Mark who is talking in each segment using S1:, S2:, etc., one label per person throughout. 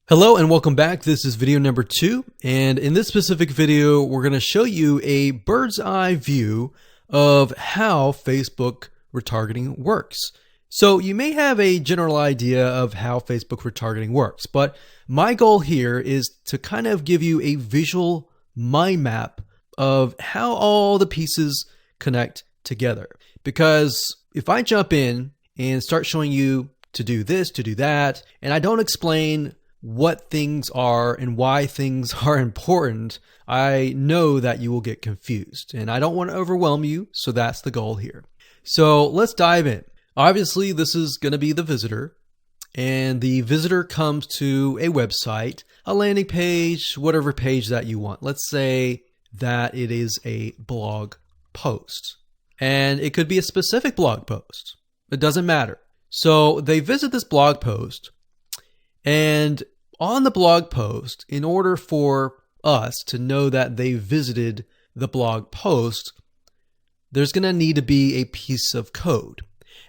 S1: Hello and welcome back. This is video number 2, and in this specific video we're going to show you a bird's eye view of how Facebook retargeting works. So you may have a general idea of how Facebook retargeting works, but my goal here is to kind of give you a visual mind map of how all the pieces connect together. Because if I jump in and start showing you to do this, to do that, and I don't explain what things are and why things are important, I know that you will get confused, and I don't want to overwhelm you, so that's the goal here. So let's dive in. Obviously, this is going to be the visitor, and the visitor comes to a website, a landing page, whatever page that you want. Let's say that it is a blog post, and it could be a specific blog post. It doesn't matter. So they visit this blog post, and on the blog post, in order for us to know that they visited the blog post, there's going to need to be a piece of code.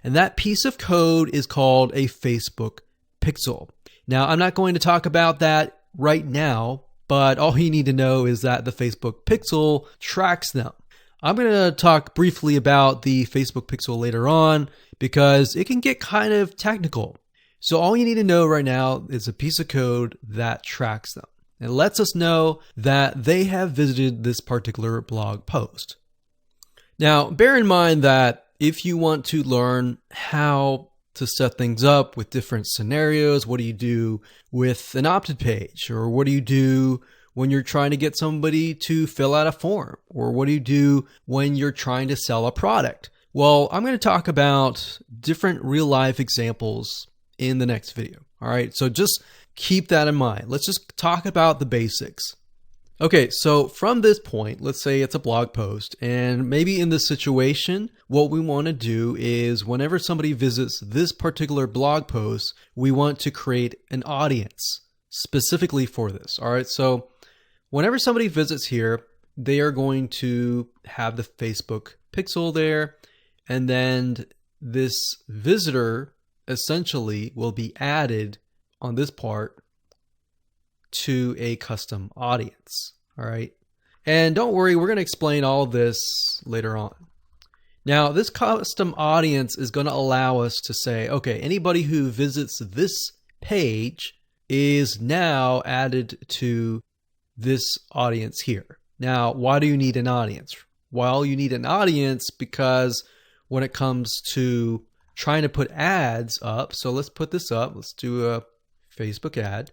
S1: And that piece of code is called a Facebook pixel. Now, I'm not going to talk about that right now, but all you need to know is that the Facebook pixel tracks them. I'm going to talk briefly about the Facebook pixel later on because it can get kind of technical. So all you need to know right now is a piece of code that tracks them. It lets us know that they have visited this particular blog post. Now, bear in mind that if you want to learn how to set things up with different scenarios, what do you do with an opt-in page? Or what do you do when you're trying to get somebody to fill out a form? Or what do you do when you're trying to sell a product? Well, I'm going to talk about different real-life examples in the next video. All right, so just keep that in mind. Let's just talk about the basics. Okay, so from this point, let's say it's a blog post, and maybe in this situation, what we want to do is whenever somebody visits this particular blog post, we want to create an audience specifically for this. All right, so whenever somebody visits here, they are going to have the Facebook pixel there, and then this visitor essentially will be added on this part to a custom audience. All right. And don't worry, we're going to explain all of this later on. Now, this custom audience is going to allow us to say, okay, anybody who visits this page is now added to this audience here. Now, why do you need an audience? Well, you need an audience because when it comes to trying to put ads up. So let's put this up. Let's do a Facebook ad.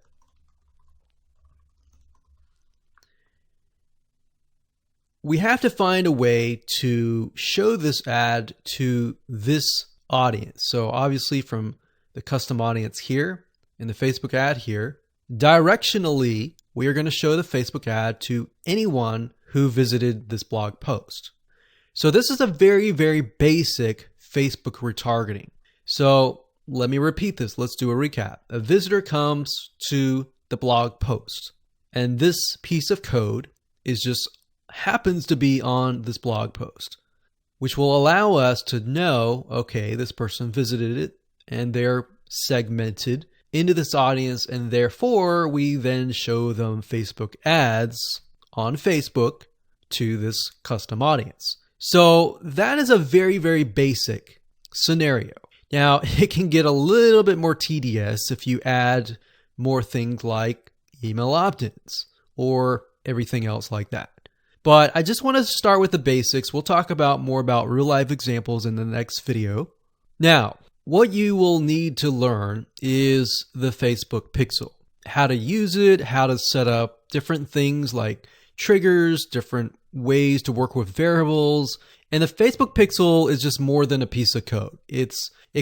S1: We have to find a way to show this ad to this audience. So obviously from the custom audience here in the Facebook ad here, directionally, we are going to show the Facebook ad to anyone who visited this blog post. So this is a very, very basic Facebook retargeting. So let me repeat this. Let's do a recap. A visitor comes to the blog post, and this piece of code is just happens to be on this blog post, which will allow us to know, okay, this person visited it and they're segmented into this audience, and therefore we then show them Facebook ads on Facebook to this custom audience. So that is a very, very basic scenario. Now, it can get a little bit more tedious if you add more things like email opt-ins or everything else like that. But I just want to start with the basics. We'll talk about more about real life examples in the next video. Now, what you will need to learn is the Facebook pixel, how to use it, how to set up different things like triggers, different ways to work with variables. And the Facebook pixel is just more than a piece of code. It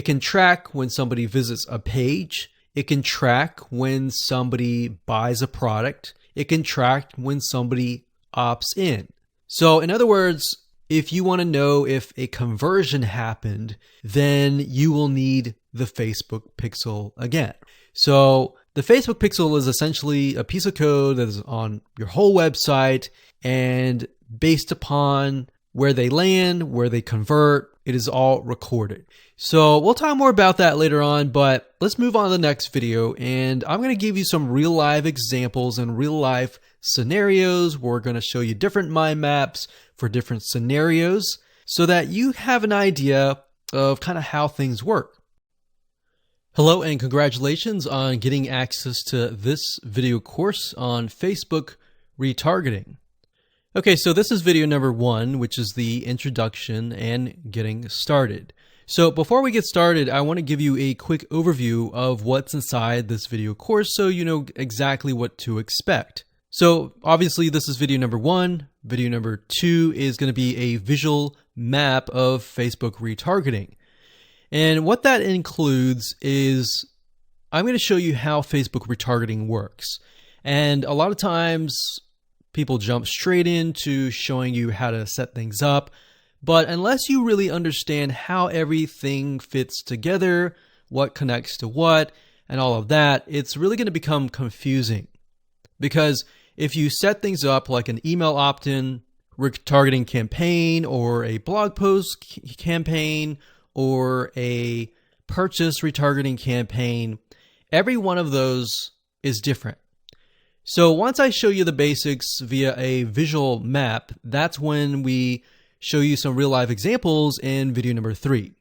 S1: can track when somebody visits a page. It can track when somebody buys a product. It can track when somebody opts in. So in other words, if you want to know if a conversion happened, then you will need the Facebook pixel again. So the Facebook pixel is essentially a piece of code that is on your whole website, and based upon where they land, where they convert, It is all recorded. So we'll talk more about that later on, but let's move on to the next video. And I'm going to give you some real life examples and real life scenarios. We're going to show you different mind maps for different scenarios so that you have an idea of kind of how things work. Hello and congratulations on getting access to this video course on Facebook retargeting. Okay, so this is video number 1, which is the introduction and getting started. So before we get started, I want to give you a quick overview of what's inside this video course so you know exactly what to expect. So obviously this is video number 1. Video number 2 is going to be a visual map of Facebook retargeting. And what that includes is I'm going to show you how Facebook retargeting works. And a lot of times people jump straight into showing you how to set things up. But unless you really understand how everything fits together, what connects to what, and all of that, it's really going to become confusing. Because if you set things up like an email opt-in retargeting campaign or a blog post campaign or a purchase retargeting campaign, every one of those is different. So once I show you the basics via a visual map, that's when we show you some real life examples in video number 3.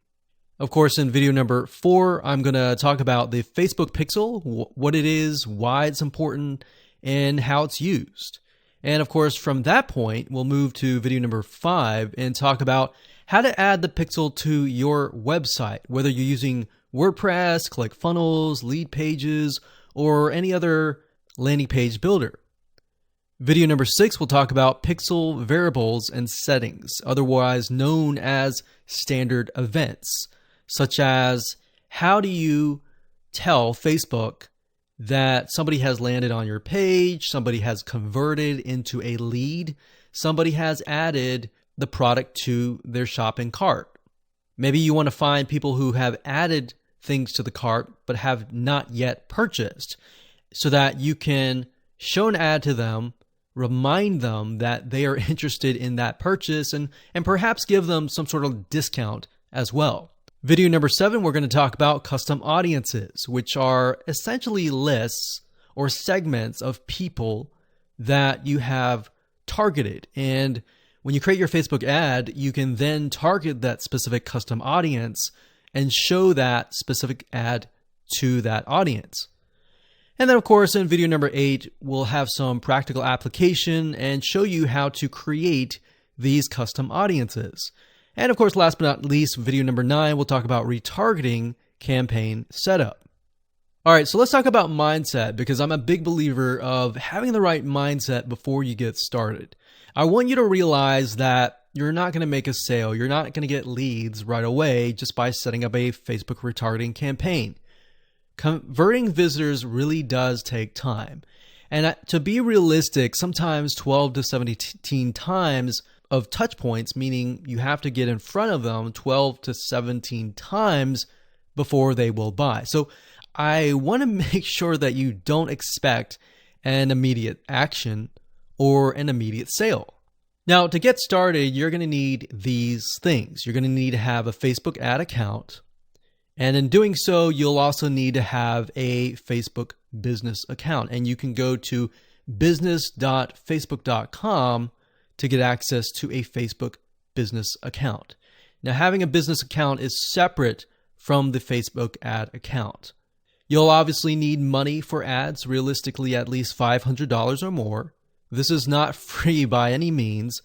S1: Of course, in video number 4, I'm going to talk about the Facebook pixel, what it is, why it's important, and how it's used. And of course, from that point, we'll move to video number 5 and talk about how to add the pixel to your website, whether you're using WordPress, ClickFunnels, Lead Pages, or any other landing page builder. Video number 6 will talk about pixel variables and settings, otherwise known as standard events, such as how do you tell Facebook that somebody has landed on your page, somebody has converted into a lead, somebody has added the product to their shopping cart. Maybe you want to find people who have added things to the cart but have not yet purchased, so that you can show an ad to them, remind them that they are interested in that purchase, and perhaps give them some sort of discount as well. Video number 7, we're going to talk about custom audiences, which are essentially lists or segments of people that you have targeted. And when you create your Facebook ad, you can then target that specific custom audience and show that specific ad to that audience. And then, of course, in video number 8, we'll have some practical application and show you how to create these custom audiences. And of course, last but not least, video number 9, we'll talk about retargeting campaign setup. All right, so let's talk about mindset, because I'm a big believer of having the right mindset before you get started. I want you to realize that you're not going to make a sale. You're not going to get leads right away just by setting up a Facebook retargeting campaign. Converting visitors really does take time. And to be realistic, sometimes 12 to 17 times of touch points, meaning you have to get in front of them 12 to 17 times before they will buy. So I want to make sure that you don't expect an immediate action or an immediate sale. Now, to get started, you're going to need these things. You're going to need to have a Facebook ad account. And in doing so, you'll also need to have a Facebook business account. And you can go to business.facebook.com to get access to a Facebook business account. Now, having a business account is separate from the Facebook ad account. You'll obviously need money for ads, realistically at least $500 or more. This is not free by any means,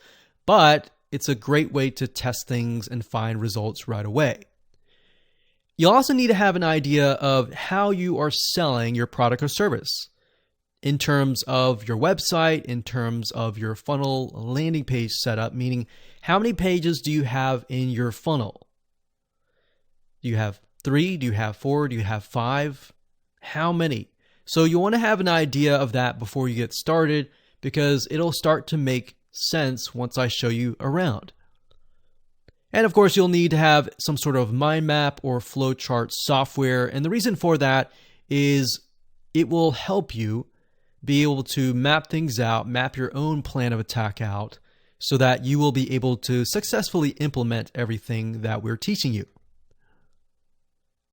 S1: but it's a great way to test things and find results right away. You'll also need to have an idea of how you are selling your product or service in terms of your website, in terms of your funnel landing page setup, meaning how many pages do you have in your funnel? Do you have 3? Do you have 4? Do you have 5? How many? So you want to have an idea of that before you get started, because it'll start to make sense once I show you around. And of course, you'll need to have some sort of mind map or flowchart software. And the reason for that is it will help you be able to map things out, map your own plan of attack out, so that you will be able to successfully implement everything that we're teaching you.